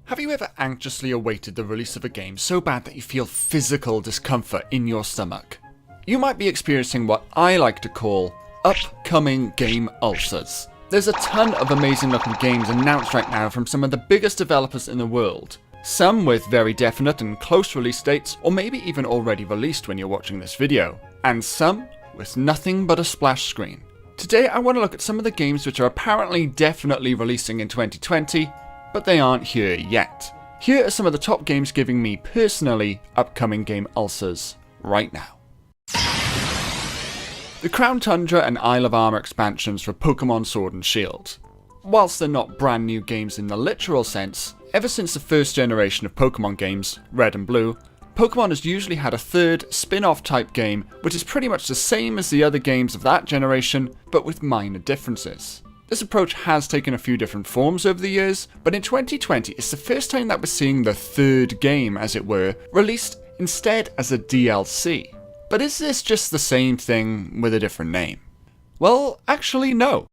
Have you ever anxiously awaited the release of a game so bad that you feel physical discomfort in your stomach? You might be experiencing what I like to call upcoming game ulcers. There's a ton of amazing looking games announced right now from some of the biggest developers in the world. Some with very definite and close release dates, or maybe even already released when you're watching this video. And some with nothing but a splash screen. Today I want to look at some of the games which are apparently definitely releasing in 2020, but they aren't here yet. Here are some of the top games giving me personally upcoming game ulcers right now. The Crown Tundra and Isle of Armour expansions for Pokemon Sword and Shield. Whilst they're not brand new games in the literal sense, ever since the first generation of Pokemon games, Red and Blue, Pokemon has usually had a third, spin-off type game which is pretty much the same as the other games of that generation, but with minor differences. This approach has taken a few different forms over the years, but in 2020 it's the first time that we're seeing the third game, as it were, released instead as a DLC. But is this just the same thing with a different name? Well, actually no.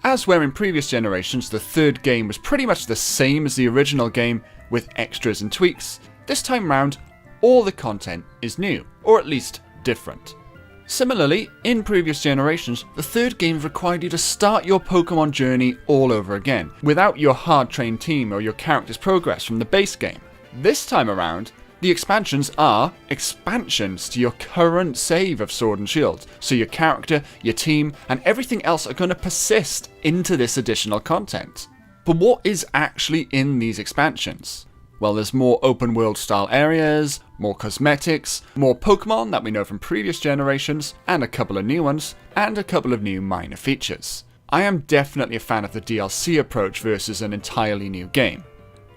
As where in previous generations the third game was pretty much the same as the original game with extras and tweaks, this time round all the content is new, or at least different. Similarly, in previous generations, the third game required you to start your Pokemon journey all over again, without your hard-trained team or your character's progress from the base game. This time around, the expansions are expansions to your current save of Sword and Shield, so your character, your team, and everything else are going to persist into this additional content. But what is actually in these expansions? Well, there's more open world style areas, more cosmetics, more Pokemon that we know from previous generations, and a couple of new ones, and a couple of new minor features. I am definitely a fan of the DLC approach versus an entirely new game.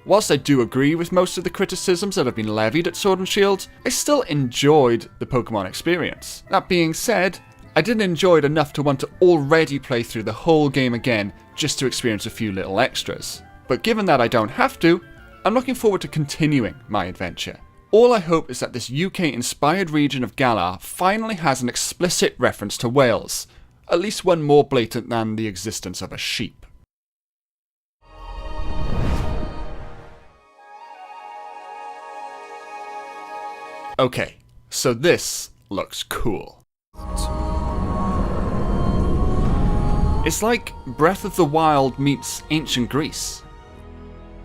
Whilst I do agree with most of the criticisms that have been levied at Sword and Shield, I still enjoyed the Pokemon experience. That being said, I didn't enjoy it enough to want to already play through the whole game again just to experience a few little extras. But given that I don't have to, I'm looking forward to continuing my adventure. All I hope is that this UK-inspired region of Galar finally has an explicit reference to Wales, at least one more blatant than the existence of a sheep. Okay, so this looks cool. It's like Breath of the Wild meets Ancient Greece.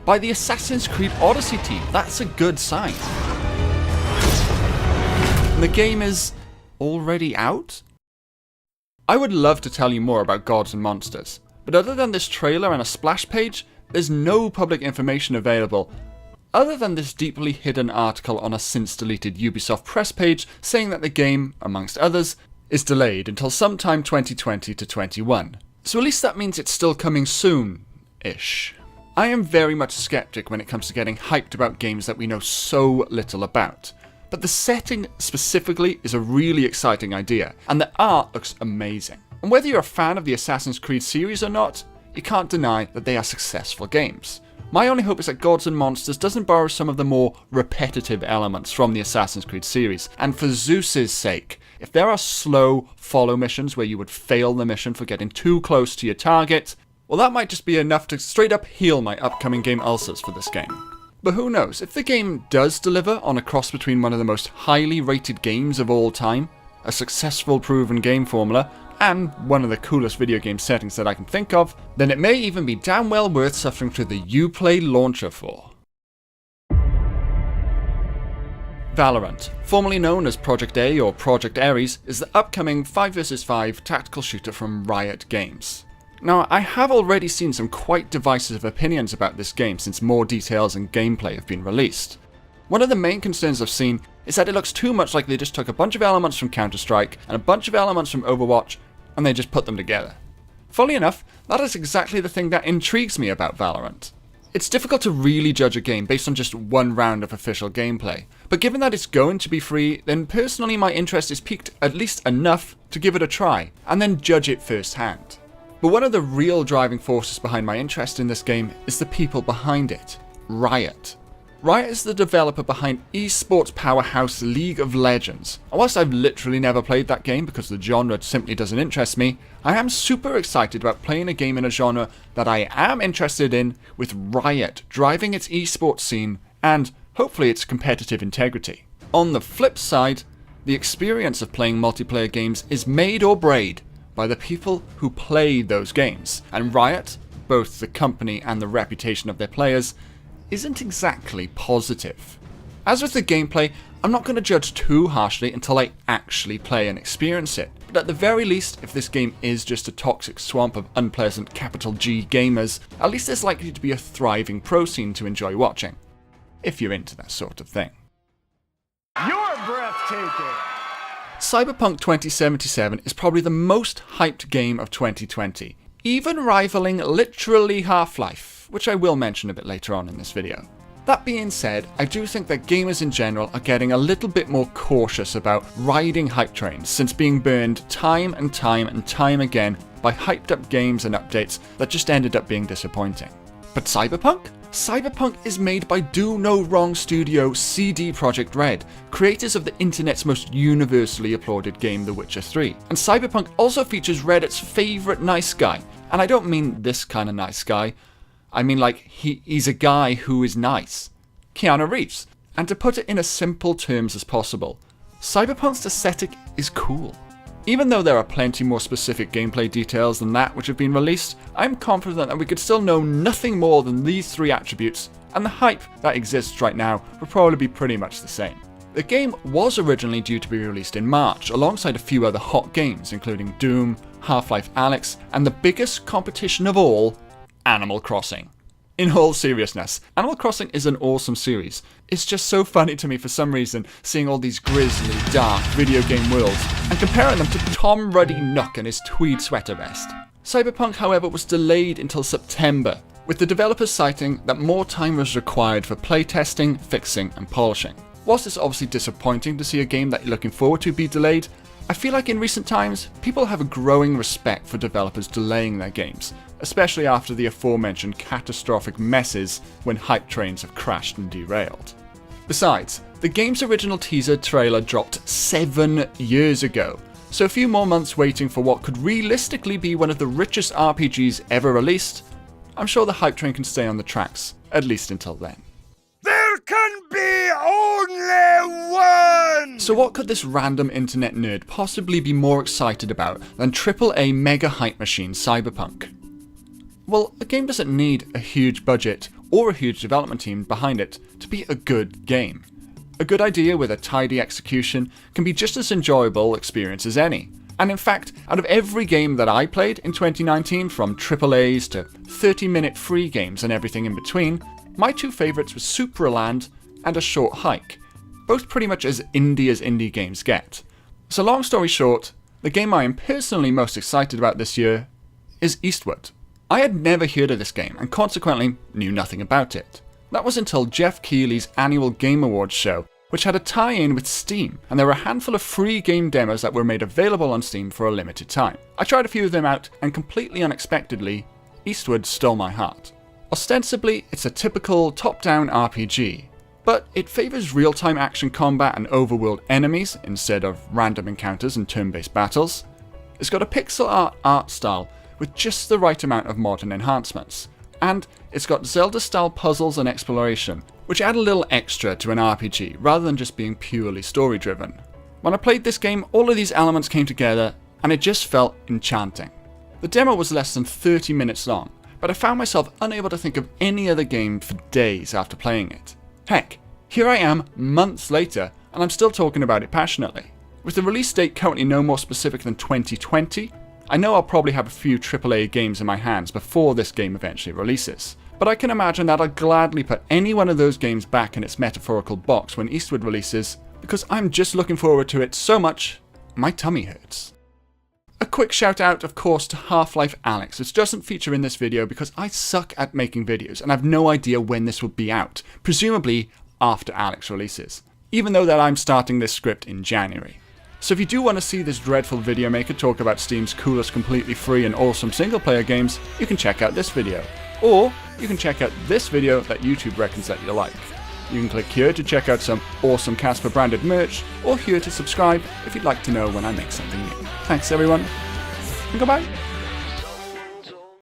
By the Assassin's Creed Odyssey team, that's a good sign. And the game is already out? I would love to tell you more about Gods and Monsters, but other than this trailer and a splash page, there's no public information available other than this deeply hidden article on a since deleted Ubisoft press page saying that the game, amongst others, is delayed until sometime 2020 to 21. So at least that means it's still coming soon-ish. I am very much a skeptic when it comes to getting hyped about games that we know so little about. But the setting specifically is a really exciting idea, and the art looks amazing. And whether you're a fan of the Assassin's Creed series or not, you can't deny that they are successful games. My only hope is that Gods and Monsters doesn't borrow some of the more repetitive elements from the Assassin's Creed series, and for Zeus's sake, if there are slow follow missions where you would fail the mission for getting too close to your target, well that might just be enough to straight up heal my upcoming game ulcers for this game. But who knows, if the game does deliver on a cross between one of the most highly rated games of all time, a successful proven game formula, and one of the coolest video game settings that I can think of, then it may even be damn well worth suffering through the Uplay launcher for. Valorant, formerly known as Project A or Project Ares, is the upcoming 5 vs 5 tactical shooter from Riot Games. Now, I have already seen some quite divisive opinions about this game since more details and gameplay have been released. One of the main concerns I've seen is that it looks too much like they just took a bunch of elements from Counter-Strike and a bunch of elements from Overwatch and they just put them together. Funnily enough, that is exactly the thing that intrigues me about Valorant. It's difficult to really judge a game based on just one round of official gameplay, but given that it's going to be free, then personally my interest is piqued at least enough to give it a try, and then judge it firsthand. But one of the real driving forces behind my interest in this game is the people behind it, Riot. Riot is the developer behind esports powerhouse League of Legends, and whilst I've literally never played that game because the genre simply doesn't interest me, I am super excited about playing a game in a genre that I am interested in, with Riot driving its esports scene and hopefully its competitive integrity. On the flip side, the experience of playing multiplayer games is made or break by the people who play those games, and Riot, both the company and the reputation of their players, isn't exactly positive. As with the gameplay, I'm not going to judge too harshly until I actually play and experience it, but at the very least, if this game is just a toxic swamp of unpleasant capital G gamers, at least there's likely to be a thriving pro scene to enjoy watching, if you're into that sort of thing. You're breathtaking! Cyberpunk 2077 is probably the most hyped game of 2020, even rivaling literally Half-Life, which I will mention a bit later on in this video. That being said, I do think that gamers in general are getting a little bit more cautious about riding hype trains since being burned time and time again by hyped up games and updates that just ended up being disappointing. But Cyberpunk? Cyberpunk is made by Do No Wrong studio CD Projekt Red, creators of the internet's most universally applauded game The Witcher 3. And Cyberpunk also features Reddit's favourite nice guy, and I don't mean this kind of nice guy, I mean like he's a guy who is nice. Keanu Reeves. And to put it in as simple terms as possible, Cyberpunk's aesthetic is cool. Even though there are plenty more specific gameplay details than that which have been released, I'm confident that we could still know nothing more than these three attributes, and the hype that exists right now will probably be pretty much the same. The game was originally due to be released in March, alongside a few other hot games including Doom, Half-Life Alyx, and the biggest competition of all, Animal Crossing. In all seriousness, Animal Crossing is an awesome series. It's just so funny to me for some reason seeing all these grisly, dark video game worlds and comparing them to Tom Ruddy Nook and his tweed sweater vest. Cyberpunk, however, was delayed until September, with the developers citing that more time was required for playtesting, fixing and polishing. Whilst it's obviously disappointing to see a game that you're looking forward to be delayed, I feel like in recent times, people have a growing respect for developers delaying their games, especially after the aforementioned catastrophic messes when hype trains have crashed and derailed. Besides, the game's original teaser trailer dropped 7 years ago, so a few more months waiting for what could realistically be one of the richest RPGs ever released, I'm sure the hype train can stay on the tracks, at least until then. There can be only one! So what could this random internet nerd possibly be more excited about than AAA mega hype machine Cyberpunk? Well, a game doesn't need a huge budget or a huge development team behind it to be a good game. A good idea with a tidy execution can be just as enjoyable experience as any. And in fact, out of every game that I played in 2019, from AAAs to 30-minute free games and everything in between, my two favourites were Supraland and A Short Hike, both pretty much as indie games get. So long story short, the game I am personally most excited about this year is Eastbound. I had never heard of this game and consequently knew nothing about it. That was until Jeff Keighley's annual Game Awards show, which had a tie-in with Steam, and there were a handful of free game demos that were made available on Steam for a limited time. I tried a few of them out, and completely unexpectedly, Eastbound stole my heart. Ostensibly, it's a typical top-down RPG, but it favours real-time action combat and overworld enemies instead of random encounters and turn-based battles. It's got a pixel art style with just the right amount of modern enhancements, and it's got Zelda-style puzzles and exploration, which add a little extra to an RPG rather than just being purely story-driven. When I played this game, all of these elements came together, and it just felt enchanting. The demo was less than 30 minutes long, but I found myself unable to think of any other game for days after playing it. Heck, here I am months later, and I'm still talking about it passionately. With the release date currently no more specific than 2020, I know I'll probably have a few AAA games in my hands before this game eventually releases, but I can imagine that I'll gladly put any one of those games back in its metaphorical box when Eastbound releases, because I'm just looking forward to it so much, my tummy hurts. A quick shout out, of course, to Half-Life Alyx, which doesn't feature in this video because I suck at making videos and I have no idea when this will be out, presumably after Alyx releases, even though that I'm starting this script in January. So if you do want to see this dreadful video maker talk about Steam's coolest completely free and awesome single player games, you can check out this video. Or you can check out this video that YouTube reckons that you like. You can click here to check out some awesome Casper branded merch, or here to subscribe if you'd like to know when I make something new. Thanks everyone, and goodbye.